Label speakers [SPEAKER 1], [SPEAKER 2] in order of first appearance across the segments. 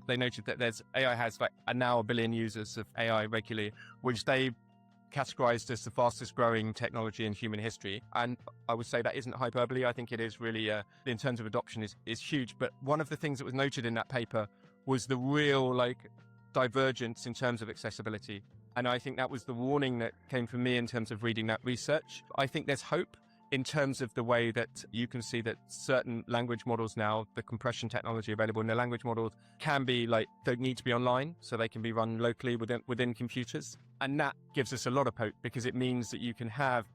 [SPEAKER 1] they noted that AI has like now 1 billion users of AI regularly, which they categorized as the fastest growing technology in human history. And I would say that isn't hyperbole. I think it is really, in terms of adoption, is huge. But one of the things that was noted in that paper was the real divergence in terms of accessibility. And I think that was the warning that came from me in terms of reading that research. I think there's hope in terms of the way that you can see that certain language models now, the compression technology available in the language models can be don't need to be online, so they can be run locally within computers. And that gives us a lot of hope because it means that you can have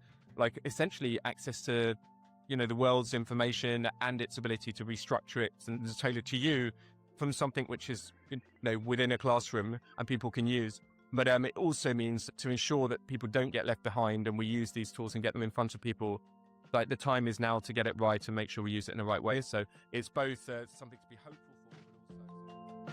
[SPEAKER 1] essentially access to, the world's information and its ability to restructure it and tailor to you from something which is, within a classroom and people can use. But it also means to ensure that people don't get left behind and we use these tools and get them in front of people. The time is now to get it right and make sure we use it in the right way. So it's both something to be hopeful for, but also...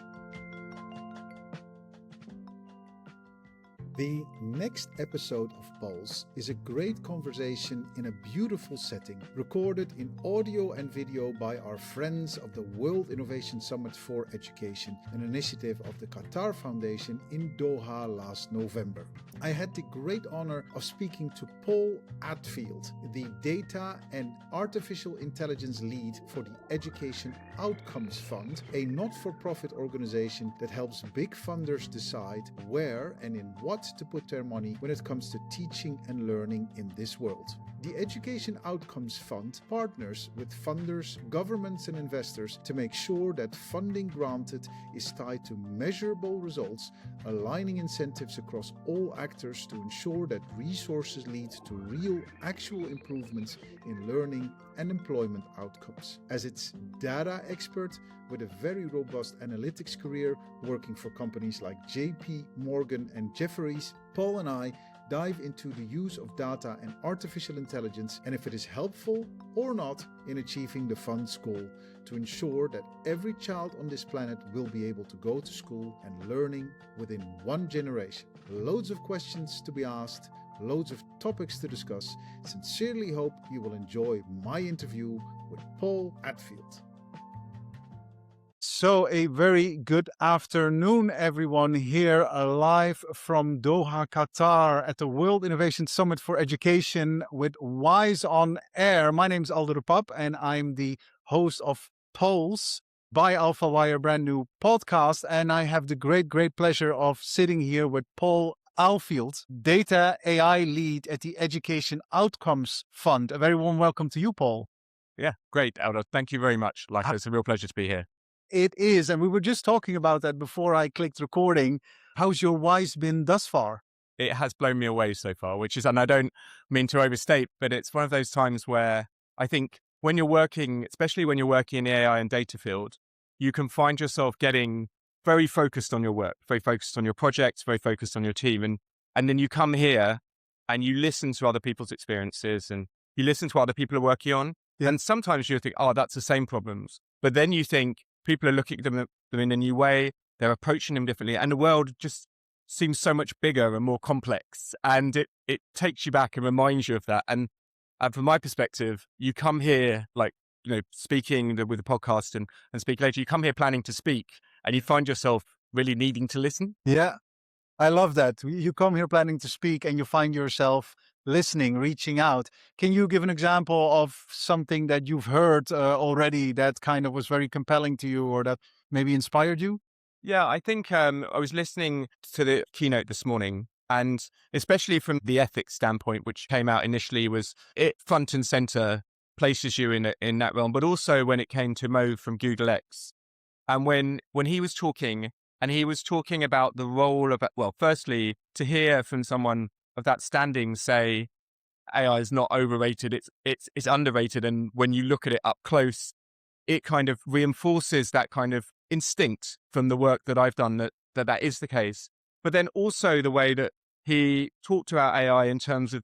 [SPEAKER 2] The next episode of Pulse is a great conversation in a beautiful setting, recorded in audio and video by our friends of the World Innovation Summit for Education, an initiative of the Qatar Foundation in Doha last November. I had the great honor of speaking to Paul Atfield, the Data and Artificial Intelligence Lead for the Education Outcomes Fund, a not-for-profit organization that helps big funders decide where and in what to put their money when it comes to teaching and learning in this world. The Education Outcomes Fund partners with funders, governments and investors to make sure that funding granted is tied to measurable results, aligning incentives across all actors to ensure that resources lead to real, actual improvements in learning and employment outcomes. As its data expert with a very robust analytics career working for companies like JP Morgan and Jefferies, Paul and I dive into the use of data and artificial intelligence and if it is helpful or not in achieving the fund's goal to ensure that every child on this planet will be able to go to school and learning within one generation. Loads of questions to be asked, loads of topics to discuss. Sincerely hope you will enjoy my interview with Paul Atfield. So a very good afternoon, everyone, here live from Doha, Qatar at the World Innovation Summit for Education with Wise on Air. My name is Alder Pap and I'm the host of Pulse by AlphaWire, brand new podcast. And I have the great pleasure of sitting here with Paul Atfield, Data AI Lead at the Education Outcomes Fund. A very warm welcome to you, Paul.
[SPEAKER 1] Yeah, great, Alder. Thank you very much. It's a real pleasure to be here.
[SPEAKER 2] It is. And we were just talking about that before I clicked recording. How's your Wise been thus far?
[SPEAKER 1] It has blown me away so far, and I don't mean to overstate, but it's one of those times where I think when you're working, especially when you're working in the AI and data field, you can find yourself getting very focused on your work, very focused on your projects, very focused on your team. And then you come here and you listen to other people's experiences and you listen to what other people are working on. Yeah. And sometimes you think, oh, that's the same problems. But then you think, people are looking at them in a new way. They're approaching them differently. And the world just seems so much bigger and more complex. And it takes you back and reminds you of that. And from my perspective, you come here, speaking with the podcast and speak later, you come here planning to speak and you find yourself really needing to listen.
[SPEAKER 2] Yeah, I love that. You come here planning to speak and you find yourself listening, reaching out. Can you give an example of something that you've heard already that kind of was very compelling to you or that maybe inspired you?
[SPEAKER 1] Yeah, I think I was listening to the keynote this morning, and especially from the ethics standpoint, which came out initially, was it front and center places you in that realm, but also when it came to Mo from Google X. And when he was talking, and he was talking about the role of, firstly, to hear from someone of that standing say AI is not overrated, it's underrated. And when you look at it up close, it kind of reinforces that kind of instinct from the work that I've done that is the case. But then also the way that he talked about AI in terms of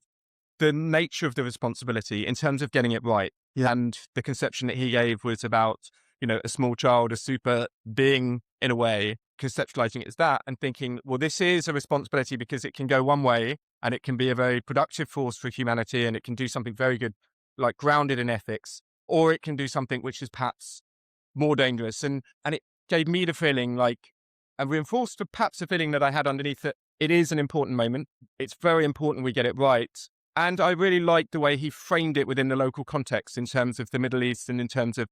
[SPEAKER 1] the nature of the responsibility, in terms of getting it right. Yeah. And the conception that he gave was about, a small child, a super being in a way, conceptualizing it as that and thinking, well, this is a responsibility because it can go one way and it can be a very productive force for humanity and it can do something very good, grounded in ethics, or it can do something which is perhaps more dangerous. And it gave me the feeling and reinforced perhaps the feeling that I had underneath that it is an important moment. It's very important we get it right. And I really liked the way he framed it within the local context in terms of the Middle East and in terms of,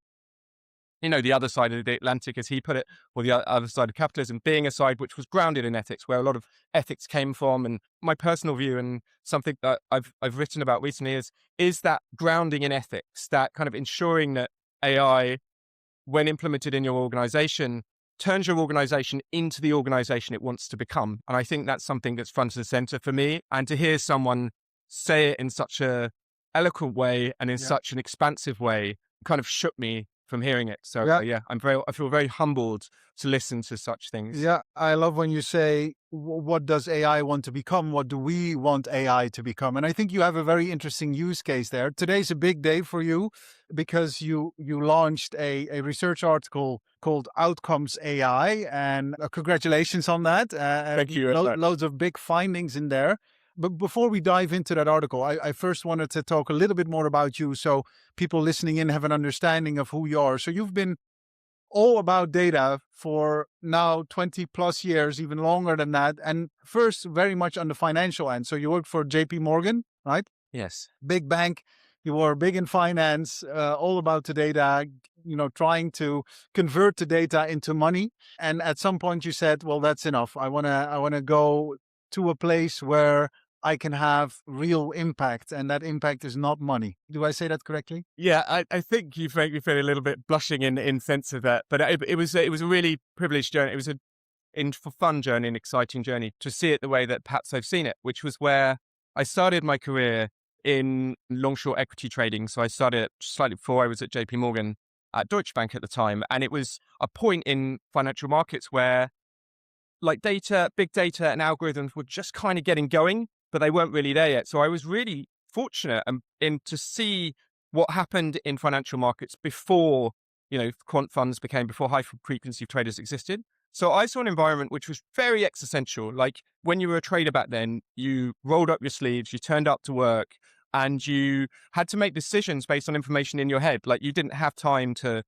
[SPEAKER 1] the other side of the Atlantic, as he put it, or the other side of capitalism, being a side which was grounded in ethics, where a lot of ethics came from. And my personal view, and something that I've written about recently, is that grounding in ethics, that kind of ensuring that AI, when implemented in your organization, turns your organization into the organization it wants to become. And I think that's something that's front and center for me. And to hear someone say it in such a eloquent way and in such an expansive way kind of shook me from hearing it. So I feel very humbled to listen to such things.
[SPEAKER 2] Yeah, I love when you say, what does AI want to become? What do we want AI to become? And I think you have a very interesting use case there. Today's a big day for you because you launched a research article called Outcomes AI, and congratulations on that.
[SPEAKER 1] Thank you.
[SPEAKER 2] Loads of big findings in there. But before we dive into that article, I first wanted to talk a little bit more about you so people listening in have an understanding of who you are. So you've been all about data for now 20 plus years, even longer than that. And first, very much on the financial end. So you worked for JP Morgan, right?
[SPEAKER 1] Yes.
[SPEAKER 2] Big bank. You were big in finance, all about the data, trying to convert the data into money. And at some point you said, well, that's enough. I want to go to a place where I can have real impact, and that impact is not money. Do I say that correctly?
[SPEAKER 1] Yeah, I think you make me feel a little bit blushing in sense of that, but it was a really privileged journey. It was a fun journey, an exciting journey to see it the way that perhaps I've seen it, which was where I started my career in long-short equity trading. So I started slightly before I was at JP Morgan at Deutsche Bank at the time, and it was a point in financial markets where big data and algorithms were just kind of getting going, but they weren't really there yet. So I was really fortunate to see what happened in financial markets before, quant funds before high frequency traders existed. So I saw an environment which was very existential. Like when you were a trader back then, you rolled up your sleeves, you turned up to work, and you had to make decisions based on information in your head. Like you didn't have time to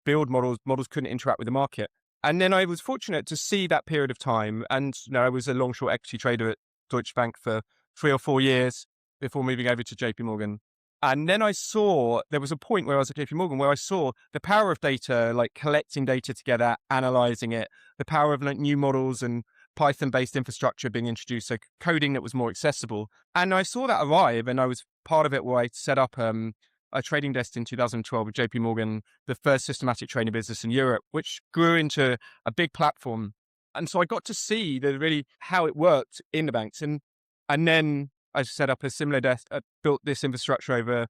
[SPEAKER 1] build models. Models couldn't interact with the market. And then I was fortunate to see that period of time. And I was a long short equity trader at Deutsche Bank for 3 or 4 years before moving over to JP Morgan. And then I saw there was a point where I was at JP Morgan where I saw the power of data, like collecting data together, analyzing it, the power of new models and Python-based infrastructure being introduced, so coding that was more accessible. And I saw that arrive, and I was part of it where I set up a trading desk in 2012 with JP Morgan, the first systematic trading business in Europe, which grew into a big platform. And so I got to see really how it worked in the banks. And then I set up a similar desk, built this infrastructure over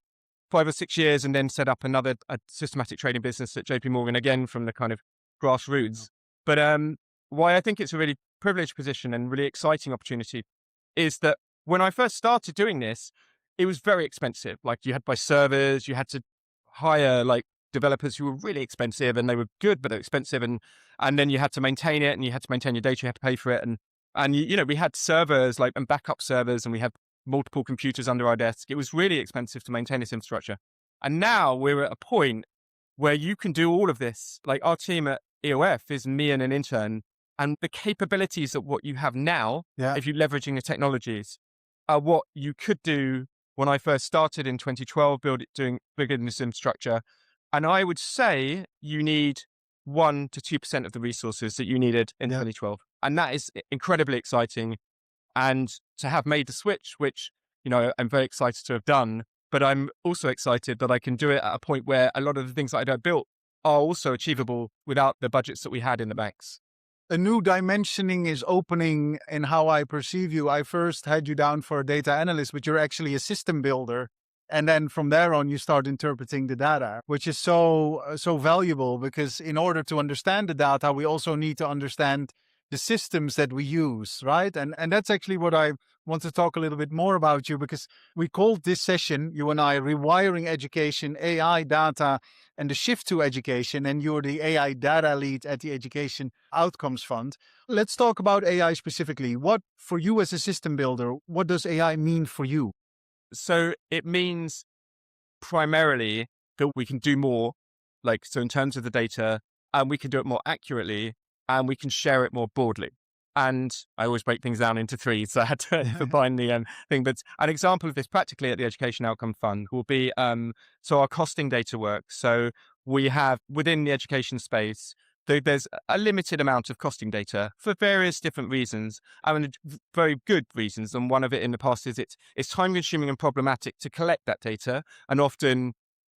[SPEAKER 1] 5 or 6 years, and then set up a systematic trading business at JP Morgan, again from the kind of grassroots. But why I think it's a really privileged position and really exciting opportunity is that when I first started doing this, it was very expensive. Like you had to buy servers, you had to hire developers who were really expensive, and they were good, but they're expensive. And then you had to maintain it, and you had to maintain your data, you had to pay for it. And we had servers and backup servers, and we had multiple computers under our desk. It was really expensive to maintain this infrastructure. And now we're at a point where you can do all of this. Like our team at EOF is me and an intern, and the capabilities of what you have now, if you're leveraging the technologies, are what you could do when I first started in 2012, building this infrastructure. And I would say you need 1 to 2% of the resources that you needed in 2012. And that is incredibly exciting. And to have made the switch, which, I'm very excited to have done, but I'm also excited that I can do it at a point where a lot of the things that I built are also achievable without the budgets that we had in the banks.
[SPEAKER 2] A new dimensioning is opening in how I perceive you. I first had you down for a data analyst, but you're actually a system builder. And then from there on, you start interpreting the data, which is so valuable, because in order to understand the data, we also need to understand the systems that we use, right? And that's actually what I want to talk a little bit more about you, because we called this session, you and I, Rewiring Education, AI, Data, and the Shift to Education. And you're the AI data lead at the Education Outcomes Fund. Let's talk about AI specifically. What, for you as a system builder, what does AI mean for you?
[SPEAKER 1] So it means primarily that we can do more. So in terms of the data, and we can do it more accurately, and we can share it more broadly. And I always break things down into three, so I had to combine the thing. But an example of this practically at the Education Outcome Fund will be so our costing data work. So we have within the education space, there's a limited amount of costing data for various different reasons. I mean, very good reasons. And one of it in the past is it's time consuming and problematic to collect that data. And often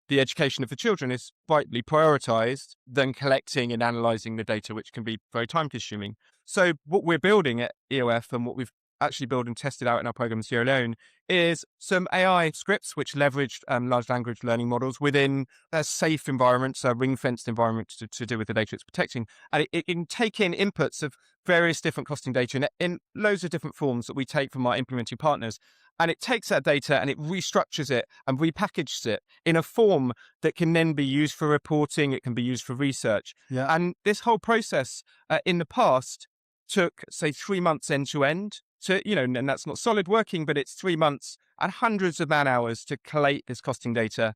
[SPEAKER 1] the education of the children is rightly prioritized than collecting and analyzing the data, which can be very time consuming. So what we're building at EOF and what we've actually built and tested out in our program Sierra Leone is some AI scripts which leverage large language learning models within a safe environment, so a ring-fenced environment to do with the data it's protecting. And it can take in inputs of various different costing data in loads of different forms that we take from our implementing partners. And it takes that data and it restructures it and repackages it in a form that can then be used for reporting. It can be used for research.
[SPEAKER 2] Yeah.
[SPEAKER 1] And this whole process in the past took, say, 3 months end to end. So, and that's not solid working, but it's 3 months and hundreds of man hours to collate this costing data.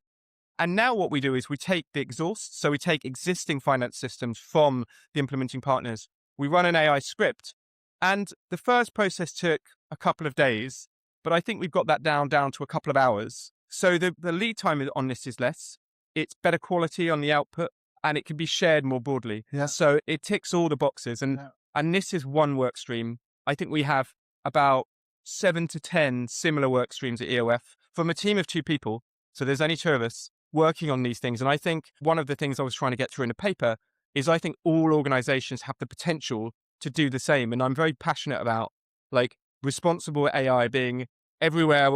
[SPEAKER 1] And now what we do is we take the exhaust. So we take existing finance systems from the implementing partners. We run an AI script. And the first process took a couple of days, but I think we've got that down to a couple of hours. So the lead time on this is less. It's better quality on the output, and it can be shared more broadly.
[SPEAKER 2] Yeah.
[SPEAKER 1] So it ticks all the boxes. And this is one work stream. I think we have about 7 to 10 similar work streams at EOF from a team of 2 people. So there's only 2 of us working on these things. And I think one of the things I was trying to get through in the paper is I think all organizations have the potential to do the same. And I'm very passionate about like responsible AI being everywhere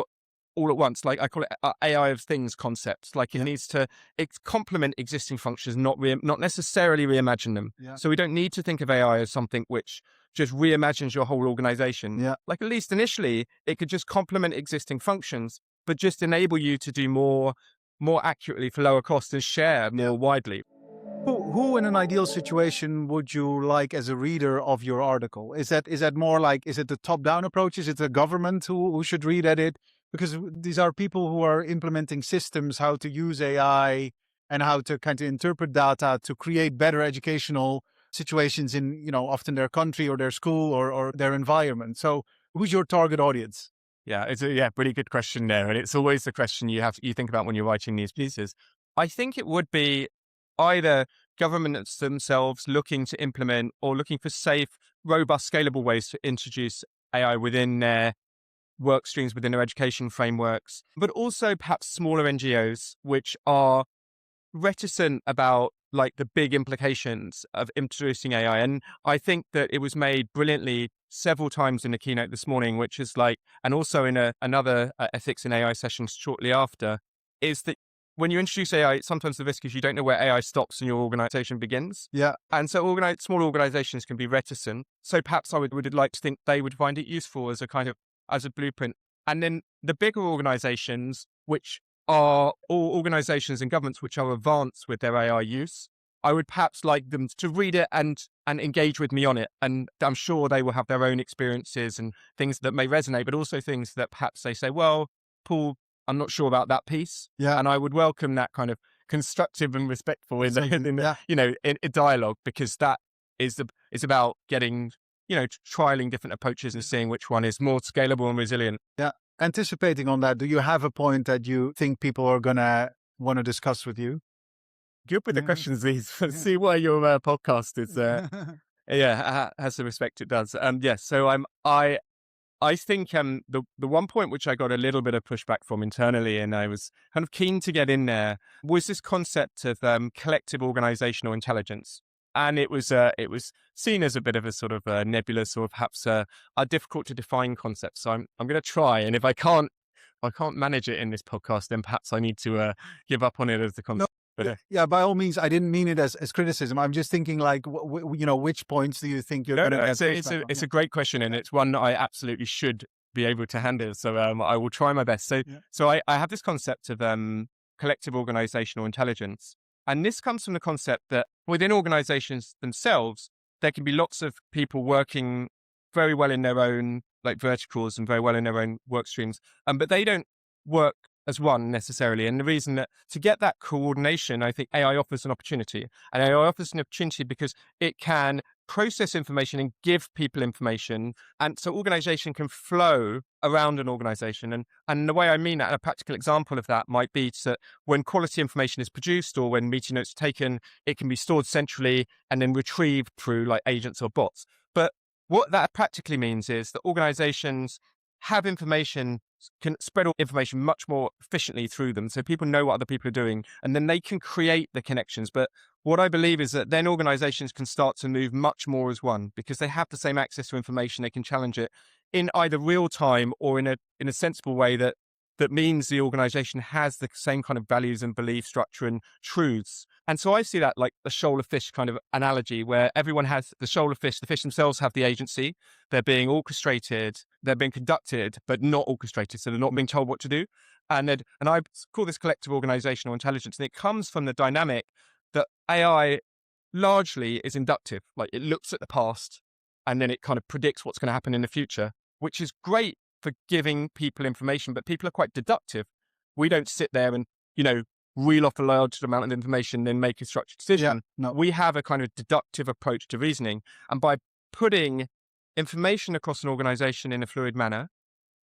[SPEAKER 1] all at once. Like I call it AI of things concepts. Like it needs to complement existing functions, not necessarily reimagine them.
[SPEAKER 2] Yeah.
[SPEAKER 1] So we don't need to think of AI as something which just reimagines your whole organization.
[SPEAKER 2] Yeah.
[SPEAKER 1] Like at least initially, it could just complement existing functions, but just enable you to do more accurately for lower cost and share more widely.
[SPEAKER 2] Who in an ideal situation would you like as a reader of your article? Is that more like, is it the top-down approach? Is it the government who should read at it? Because these are people who are implementing systems, how to use AI and how to kind of interpret data to create better educational situations in, often their country or their school or their environment. So who's your target audience?
[SPEAKER 1] Yeah, it's a pretty good question there. And it's always the question you think about when you're writing these pieces. I think it would be either governments themselves looking to implement or looking for safe, robust, scalable ways to introduce AI within their work streams, within their education frameworks, but also perhaps smaller NGOs, which are reticent about like the big implications of introducing AI. And I think that it was made brilliantly several times in the keynote this morning, which is like, and also in another ethics and AI session shortly after, is that when you introduce AI, sometimes the risk is you don't know where AI stops and your organization begins.
[SPEAKER 2] Yeah.
[SPEAKER 1] And so small organizations can be reticent. So perhaps I would like to think they would find it useful as a blueprint. And then the bigger organizations, which are all organizations and governments which are advanced with their AI use, I would perhaps like them to read it and engage with me on it. And I'm sure they will have their own experiences and things that may resonate, but also things that perhaps they say, well, Paul, I'm not sure about that piece.
[SPEAKER 2] Yeah.
[SPEAKER 1] And I would welcome that kind of constructive and respectful in dialogue, because that is about getting, trialing different approaches and seeing which one is more scalable and resilient.
[SPEAKER 2] Yeah. Anticipating on that, do you have a point that you think people are going to want to discuss with you?
[SPEAKER 1] Good with the questions, these. See why your podcast is, has the respect it does. So I think the one point which I got a little bit of pushback from internally, and I was kind of keen to get in there, was this concept of collective organizational intelligence. And it was seen as a bit of a sort of nebulous or perhaps a difficult to define concept. So I'm going to try, and if I can't manage it in this podcast, then perhaps I need to give up on it as the concept.
[SPEAKER 2] But, yeah, by all means, I didn't mean it as criticism. I'm just thinking like, which points do you think you're going to get?
[SPEAKER 1] It's a great question, and it's one that I absolutely should be able to handle. So I will try my best. So I have this concept of collective organizational intelligence. And this comes from the concept that within organizations themselves, there can be lots of people working very well in their own like verticals and very well in their own work streams, but they don't work as one necessarily. And the reason that to get that coordination, I think AI offers an opportunity. And AI offers an opportunity because it can process information and give people information. And so organization can flow around an organization. And the way I mean that, a practical example of that might be that when quality information is produced or when meeting notes are taken, it can be stored centrally and then retrieved through like agents or bots. But what that practically means is that organizations have information, can spread all information much more efficiently through them. So people know what other people are doing and then they can create the connections. But what I believe is that then organizations can start to move much more as one because they have the same access to information. They can challenge it in either real time or in a sensible way that means the organization has the same kind of values and belief structure and truths. And so I see that like the shoal of fish kind of analogy where everyone has the shoal of fish, the fish themselves have the agency, they're being orchestrated, they're being conducted, but not orchestrated. So they're not being told what to do. And I call this collective organizational intelligence. And it comes from the dynamic that AI largely is inductive. Like it looks at the past and then it kind of predicts what's going to happen in the future, which is great for giving people information, but people are quite deductive. We don't sit there and, reel off a large amount of information, then make a structured decision.
[SPEAKER 2] Yeah, no.
[SPEAKER 1] We have a kind of deductive approach to reasoning. And by putting information across an organization in a fluid manner,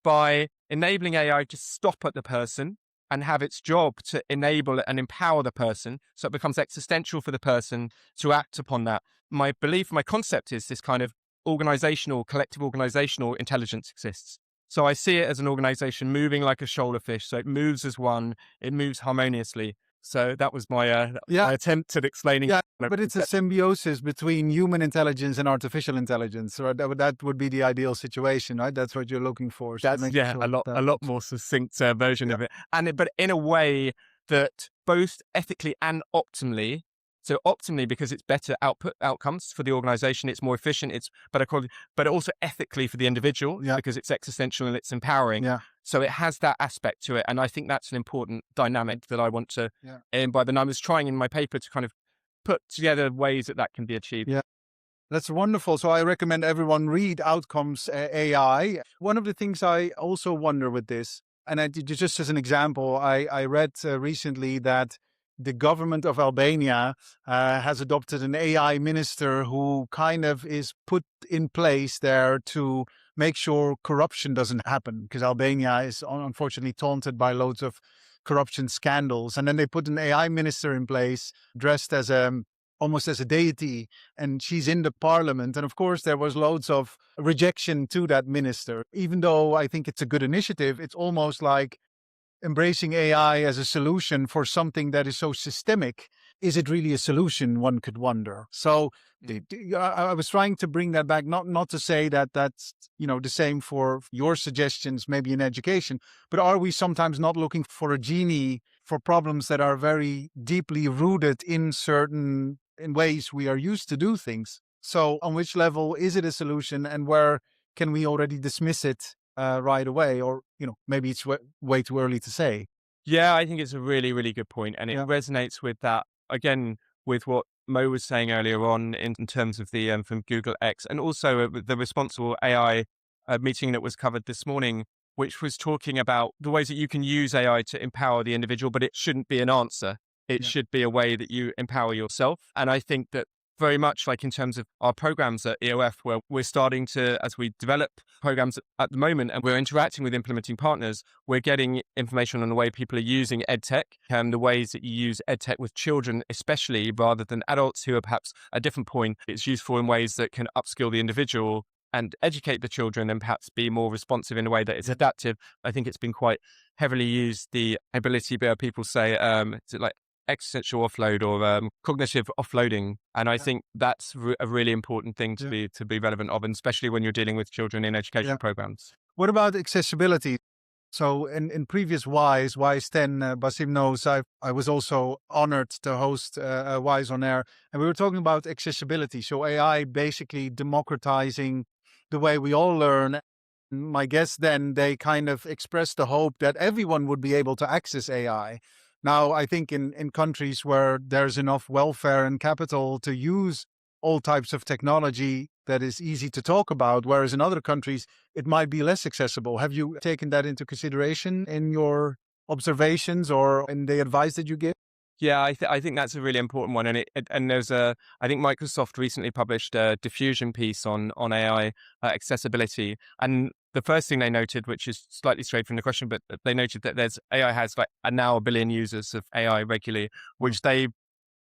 [SPEAKER 1] by enabling AI to stop at the person and have its job to enable and empower the person, so it becomes existential for the person to act upon that. My belief, my concept is this kind of collective organizational intelligence exists. So I see it as an organization moving like a shoal of fish. So it moves as one, it moves harmoniously. So that was my attempt at explaining.
[SPEAKER 2] Yeah, but it's a symbiosis between human intelligence and artificial intelligence. Right? That would be the ideal situation, right? That's what you're looking for. So
[SPEAKER 1] that's a lot more succinct version of it. But in a way that both ethically and optimally. So optimally, because it's better outcomes for the organization, it's more efficient, but also ethically for the individual because it's existential and it's empowering.
[SPEAKER 2] Yeah.
[SPEAKER 1] So it has that aspect to it. And I think that's an important dynamic that I want to imbibe. And I was trying in my paper to kind of put together ways that can be achieved.
[SPEAKER 2] Yeah. That's wonderful. So I recommend everyone read Outcomes AI. One of the things I also wonder with this, and just as an example, I read recently that the government of Albania has adopted an AI minister who kind of is put in place there to make sure corruption doesn't happen, because Albania is unfortunately taunted by loads of corruption scandals. And then they put an AI minister in place dressed as almost as a deity, and she's in the parliament. And of course, there was loads of rejection to that minister. Even though I think it's a good initiative, it's almost like embracing AI as a solution for something that is so systemic. Is it really a solution, one could wonder. So I was trying to bring that back, not to say that that's, the same for your suggestions, maybe in education, but are we sometimes not looking for a genie for problems that are very deeply rooted in ways we are used to do things? So on which level is it a solution, and where can we already dismiss it right away? Or, maybe it's way too early to say.
[SPEAKER 1] Yeah, I think it's a really, really good point. And it resonates with that, again, with what Mo was saying earlier on in terms of the from Google X, and also the responsible AI meeting that was covered this morning, which was talking about the ways that you can use AI to empower the individual, but it shouldn't be an answer. It should be a way that you empower yourself. And I think that very much like in terms of our programs at EOF, where we're starting to, as we develop programs at the moment and we're interacting with implementing partners, we're getting information on the way people are using EdTech and the ways that you use EdTech with children, especially rather than adults who are perhaps at a different point. It's useful in ways that can upskill the individual and educate the children and perhaps be more responsive in a way that is adaptive. I think it's been quite heavily used, the ability where people say, is it like existential offload or cognitive offloading, and I think that's a really important thing to be relevant of, and especially when you're dealing with children in education programs.
[SPEAKER 2] What about accessibility? So in previous WISE 10, Basim knows I was also honored to host WISE on air, and we were talking about accessibility. So AI basically democratizing the way we all learn. My guess then, they kind of expressed the hope that everyone would be able to access AI. Now, I think in countries where there's enough welfare and capital to use all types of technology, that is easy to talk about, whereas in other countries, it might be less accessible. Have you taken that into consideration in your observations or in the advice that you give?
[SPEAKER 1] Yeah, I think that's a really important one, and there's I think Microsoft recently published a diffusion piece on AI accessibility, and the first thing they noted, which is slightly straight from the question, but they noted that AI has like now 1 billion users of AI regularly, which they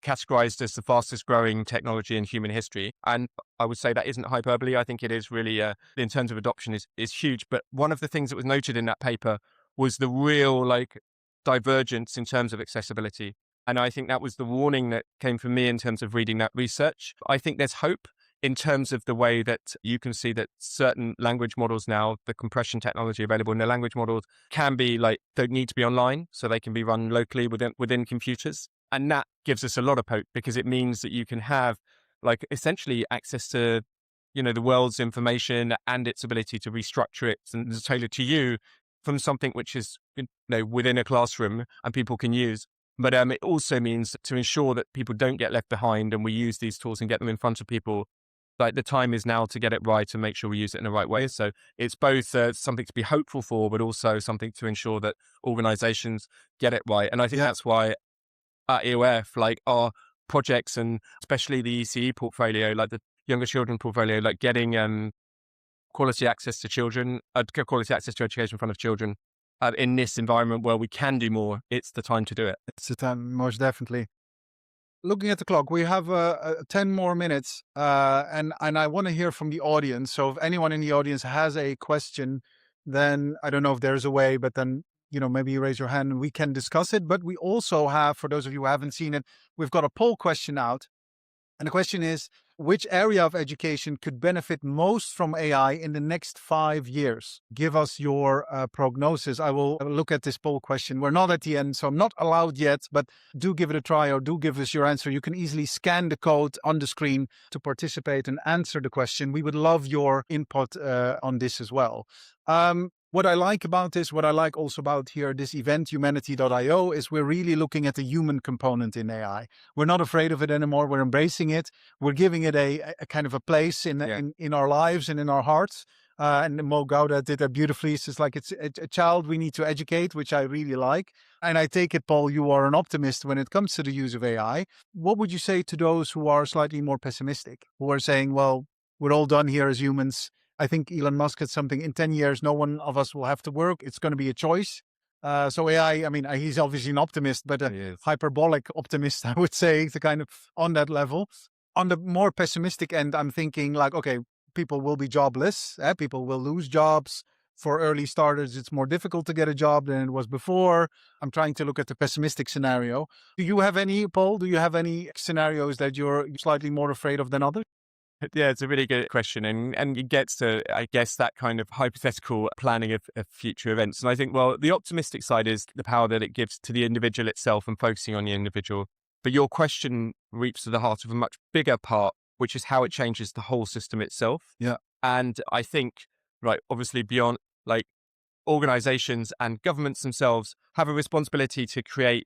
[SPEAKER 1] categorized as the fastest growing technology in human history. And I would say that isn't hyperbole. I think it is really, in terms of adoption, is huge. But one of the things that was noted in that paper was the real like divergence in terms of accessibility. And I think that was the warning that came from me in terms of reading that research. I think there's hope in terms of the way that you can see that certain language models now, the compression technology available in the language models can be like, don't need to be online, so they can be run locally within computers. And that gives us a lot of hope because it means that you can have like essentially access to, the world's information and its ability to restructure it and tailor to you from something which is, within a classroom and people can use. But it also means to ensure that people don't get left behind and we use these tools and get them in front of people. Like the time is now to get it right and make sure we use it in the right way. So it's both something to be hopeful for, but also something to ensure that organizations get it right. And I think that's why at EOF, like our projects and especially the ECE portfolio, like the younger children portfolio, like getting quality access to children, quality access to education in front of children in this environment where we can do more, it's the time to do it.
[SPEAKER 2] It's the time, most definitely. Looking at the clock, we have 10 more minutes, and I want to hear from the audience. So if anyone in the audience has a question, then I don't know if there's a way, but then, maybe you raise your hand and we can discuss it. But we also have, for those of you who haven't seen it, we've got a poll question out. And the question is, which area of education could benefit most from AI in the next 5 years? Give us your prognosis. I will look at this poll question. We're not at the end, so I'm not allowed yet, but do give it a try or do give us your answer. You can easily scan the code on the screen to participate and answer the question. We would love your input on this as well. What I like about this, what I like also about here, this event, humanity.io, is we're really looking at the human component in AI. We're not afraid of it anymore. We're embracing it. We're giving it a kind of a place in our lives and in our hearts. And Mo Gauda did that beautifully. It's just like it's a child we need to educate, which I really like. And I take it, Paul, you are an optimist when it comes to the use of AI. What would you say to those who are slightly more pessimistic, who are saying, well, we're all done here as humans? I think Elon Musk had something in 10 years, no one of us will have to work. It's going to be a choice. So AI, I mean, he's obviously an optimist, but a hyperbolic optimist, I would say, to kind of on that level. On the more pessimistic end, I'm thinking like, okay, people will be jobless. People will lose jobs. For early starters, it's more difficult to get a job than it was before. I'm trying to look at the pessimistic scenario. Do you have any, Paul? Do you have any scenarios that you're slightly more afraid of than others?
[SPEAKER 1] Yeah, it's a really good question. And it gets to, I guess, that kind of hypothetical planning of future events. And I think, well, the optimistic side is the power that it gives to the individual itself and focusing on the individual. But your question reaps to the heart of a much bigger part, which is how it changes the whole system itself.
[SPEAKER 2] Yeah.
[SPEAKER 1] And I think, right, obviously beyond like organizations and governments themselves have a responsibility to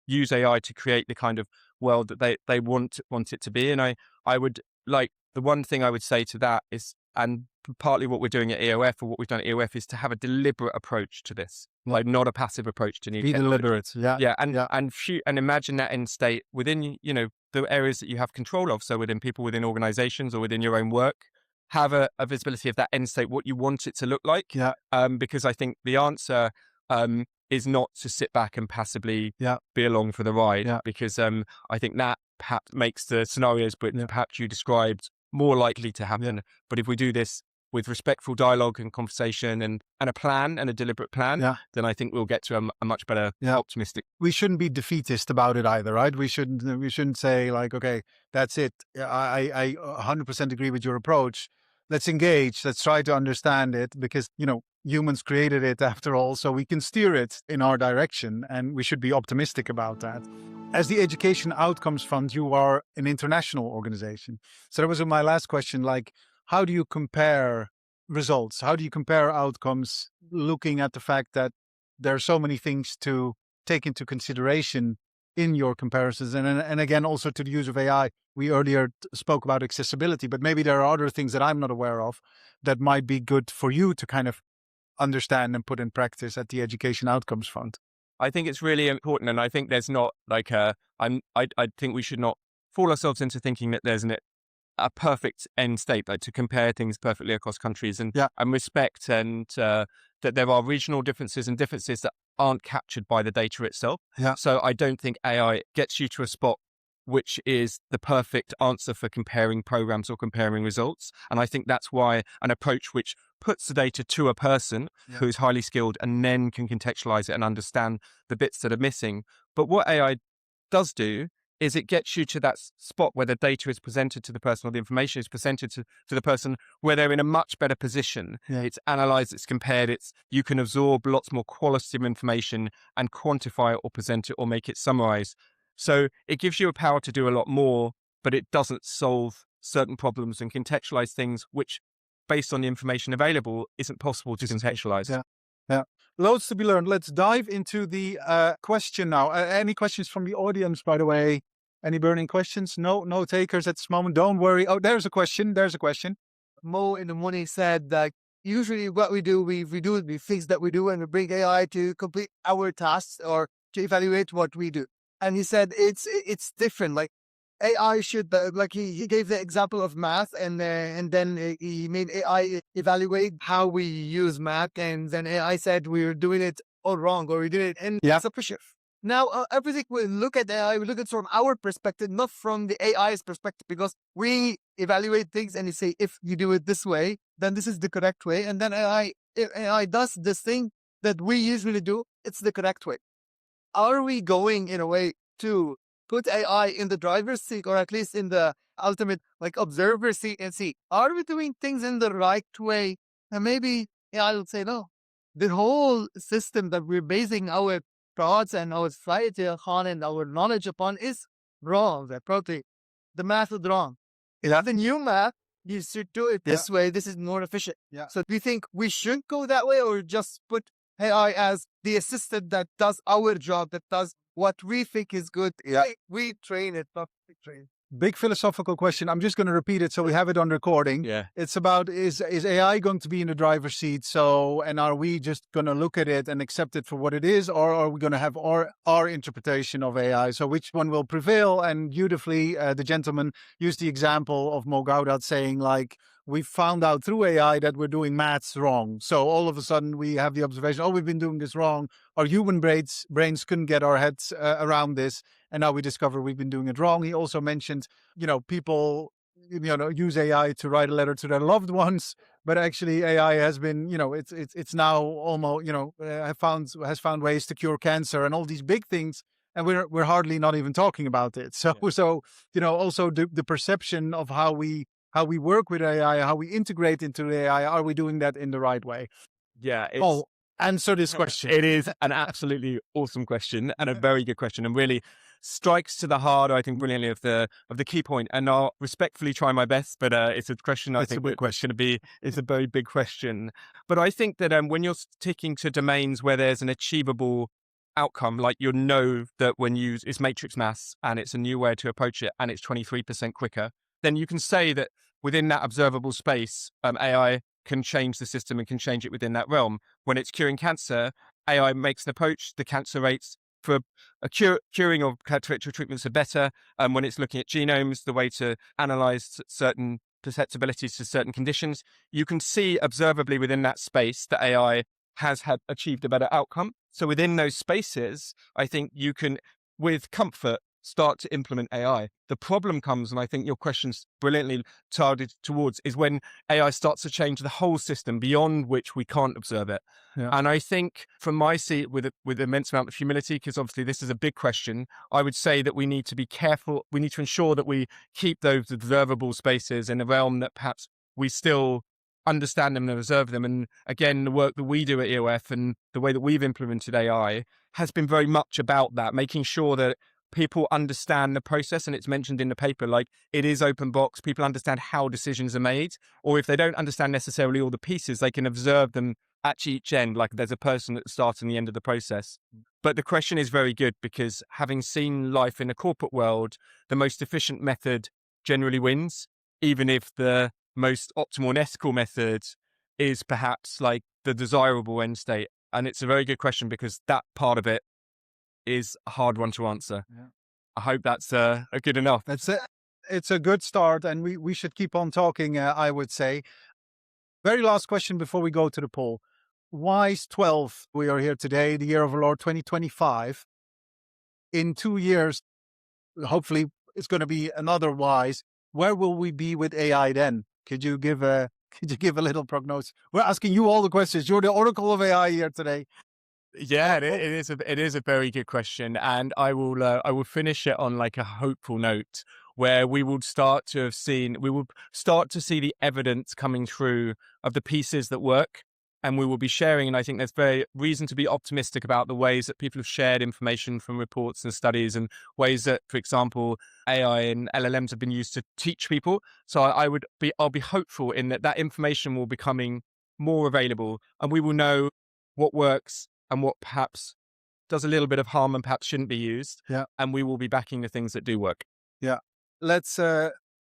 [SPEAKER 1] use AI to create the kind of world that they want it to be. And I would like, the one thing I would say to that is, and partly what we're doing at EOF or what we've done at EOF is to have a deliberate approach to this, like not a passive approach to need.
[SPEAKER 2] Be deliberate.
[SPEAKER 1] And imagine that end state within, the areas that you have control of. So within people, within organizations or within your own work, have a visibility of that end state, what you want it to look like.
[SPEAKER 2] Yeah.
[SPEAKER 1] Because I think the answer is not to sit back and passively be along for the ride, because I think that perhaps makes the scenarios, but perhaps you described, more likely to happen. Yeah. But if we do this with respectful dialogue and conversation and a plan and a deliberate plan, then I think we'll get to a much better optimistic.
[SPEAKER 2] We shouldn't be defeatist about it either, right? We shouldn't say like, okay, that's it. I 100% agree with your approach. Let's engage. Let's try to understand it because, humans created it after all, so we can steer it in our direction and we should be optimistic about that. As the Education Outcomes Fund, you are an international organization. So that was my last question, like, how do you compare results? How do you compare outcomes looking at the fact that there are so many things to take into consideration in your comparisons? And again, also to the use of AI. We earlier spoke about accessibility, but maybe there are other things that I'm not aware of that might be good for you to kind of understand and put in practice at the Education Outcomes Fund.
[SPEAKER 1] I think it's really important. And I think there's not like I think we should not fool ourselves into thinking that there's a perfect end state, like to compare things perfectly across countries and respect that there are regional differences and differences that aren't captured by the data itself.
[SPEAKER 2] Yeah.
[SPEAKER 1] So I don't think AI gets you to a spot which is the perfect answer for comparing programs or comparing results. And I think that's why an approach which puts the data to a person who's highly skilled and then can contextualize it and understand the bits that are missing. But what AI does do is it gets you to that spot where the data is presented to the person or the information is presented to the person where they're in a much better position. Yeah. It's analyzed, it's compared, you can absorb lots more qualitative information and quantify it or present it or make it summarize. So it gives you a power to do a lot more, but it doesn't solve certain problems and contextualize things which, based on the information available, isn't possible to contextualize.
[SPEAKER 2] Yeah. Yeah. Loads to be learned. Let's dive into the question now. Any questions from the audience, by the way? Any burning questions? No takers at this moment. Don't worry. Oh, there's a question.
[SPEAKER 3] Mo in the morning said that usually what we do, we fix that we do, and we bring AI to complete our tasks or to evaluate what we do. And he said it's different. Like AI should, like he gave the example of math, and then he made AI evaluate how we use math, and then AI said we were doing it all wrong or we did it insufficient. Now everything we look at AI, we look at it from our perspective, not from the AI's perspective, because we evaluate things and you say if you do it this way, then this is the correct way, and then AI does this thing that we usually do. It's the correct way. Are we going in a way to put AI in the driver's seat, or at least in the ultimate like observer seat, and see, are we doing things in the right way? And maybe AI will say, no, the whole system that we're basing our thoughts and our society upon and our knowledge upon is wrong. That probably the math is wrong. The new math, you should do it this way. This is more efficient. Yeah. So do you think we should go that way, or just put AI as the assistant that does our job, that does what we think is good? Yeah. We train it, not we train.
[SPEAKER 2] Big philosophical question. I'm just going to repeat it so we have it on recording. Yeah. It's about, is AI going to be in the driver's seat? And are we just going to look at it and accept it for what it is? Or are we going to have our interpretation of AI? So which one will prevail? And beautifully, the gentleman used the example of Mo Gaudat saying, like, we found out through AI that we're doing maths wrong. So all of a sudden we have the observation, we've been doing this wrong. Our human brains couldn't get our heads around this. And now we discover we've been doing it wrong. He also mentioned, people, use AI to write a letter to their loved ones. But actually AI has been, it's now almost, has found ways to cure cancer and all these big things. And we're hardly not even talking about it. So also the perception of how we work with AI, how we integrate into the AI, are we doing that in the right way?
[SPEAKER 1] Yeah.
[SPEAKER 2] Answer this question.
[SPEAKER 1] It is an absolutely awesome question and a very good question, and really strikes to the heart, I think, brilliantly of the key point. And I'll respectfully try my best, but it's a question I think it's a very big question. But I think that when you're sticking to domains where there's an achievable outcome, like that when it's matrix maths and it's a new way to approach it and it's 23% quicker, then you can say that within that observable space, AI can change the system and can change it within that realm. When it's curing cancer, AI makes an approach, the cancer rates for a curing of characteristic treatments are better. When it's looking at genomes, the way to analyze certain susceptibilities to certain conditions, you can see observably within that space that AI has achieved a better outcome. So within those spaces, I think you can, with comfort, start to implement AI. The problem comes, and I think your question's brilliantly targeted towards, is when AI starts to change the whole system beyond which we can't observe it. Yeah. And I think from my seat, with immense amount of humility, because obviously this is a big question, I would say that we need to be careful. We need to ensure that we keep those observable spaces in a realm that perhaps we still understand them and observe them. And again, the work that we do at EOF and the way that we've implemented AI has been very much about that, making sure that people understand the process. And it's mentioned in the paper, like, it is open box. People understand how decisions are made, or if they don't understand necessarily all the pieces, they can observe them at each end, like there's a person at the start and the end of the process. But the question is very good, because having seen life in a corporate world, the most efficient method generally wins, even if the most optimal and ethical method is perhaps like the desirable end state. And it's a very good question, because that part of it is a hard one to answer.
[SPEAKER 2] Yeah.
[SPEAKER 1] I hope that's a good enough.
[SPEAKER 2] That's it. It's a good start, and we should keep on talking, I would say. Very last question before we go to the poll. WISE 12, we are here today, the year of our Lord 2025. In 2 years, hopefully it's going to be another WISE. Where will we be with AI then? Could you give a little prognosis? We're asking you all the questions. You're the oracle of AI here today.
[SPEAKER 1] Yeah, it is a very good question, and I will finish it on like a hopeful note, where we will start to see the evidence coming through of the pieces that work, and we will be sharing. And I think there's very reason to be optimistic about the ways that people have shared information from reports and studies, and ways that, for example, AI and LLMs have been used to teach people. So I'll be hopeful in that information will be becoming more available, and we will know what works and what perhaps does a little bit of harm and perhaps shouldn't be used.
[SPEAKER 2] Yeah.
[SPEAKER 1] And we will be backing the things that do work.
[SPEAKER 2] Yeah. Let's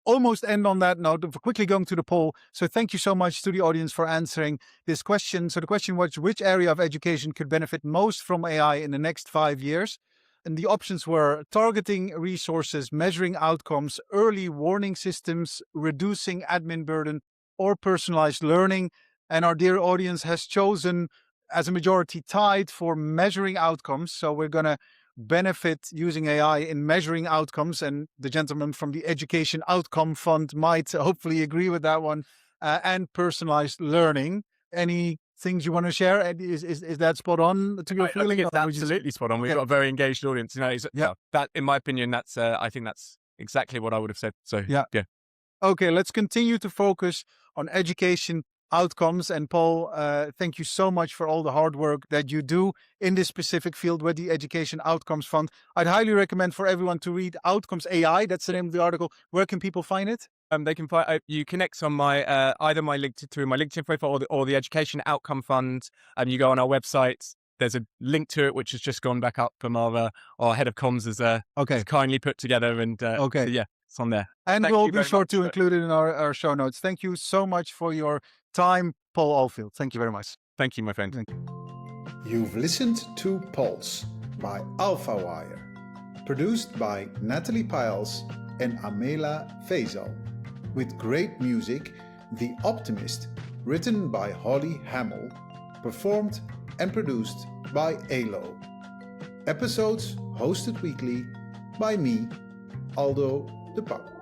[SPEAKER 2] almost end on that note. Quickly going to the poll. So thank you so much to the audience for answering this question. So the question was, which area of education could benefit most from AI in the next 5 years? And the options were targeting resources, measuring outcomes, early warning systems, reducing admin burden, or personalized learning. And our dear audience has chosen, as a majority, tied for measuring outcomes. So we're going to benefit using AI in measuring outcomes. And the gentleman from the Education Outcome Fund might hopefully agree with that one. And personalized learning. Any things you want to share? Is that spot on to your feeling?
[SPEAKER 1] I think it's absolutely spot on. We've got a very engaged audience. That, in my opinion, I think that's exactly what I would have said. So yeah.
[SPEAKER 2] Okay, let's continue to focus on education outcomes. And Paul, thank you so much for all the hard work that you do in this specific field with the Education Outcomes Fund. I'd highly recommend for everyone to read Outcomes AI. That's the name of the article. Where can people find it?
[SPEAKER 1] They can find you connect on my either my LinkedIn profile or the Education Outcome Fund. You go on our website. There's a link to it which has just gone back up from our head of comms has kindly put together. And so yeah, it's on there.
[SPEAKER 2] And we'll be sure to include it in our show notes. Thank you so much for your time, Paul Atfield. Thank you very much.
[SPEAKER 1] Thank you, my friend.
[SPEAKER 2] Thank you.
[SPEAKER 4] You've listened to Pulse by AlphaWire, produced by Natalie Piles and Amela Faisal, with great music, The Optimist, written by Holly Hamill, performed and produced by ALO. Episodes hosted weekly by me, Aldo de Pauw.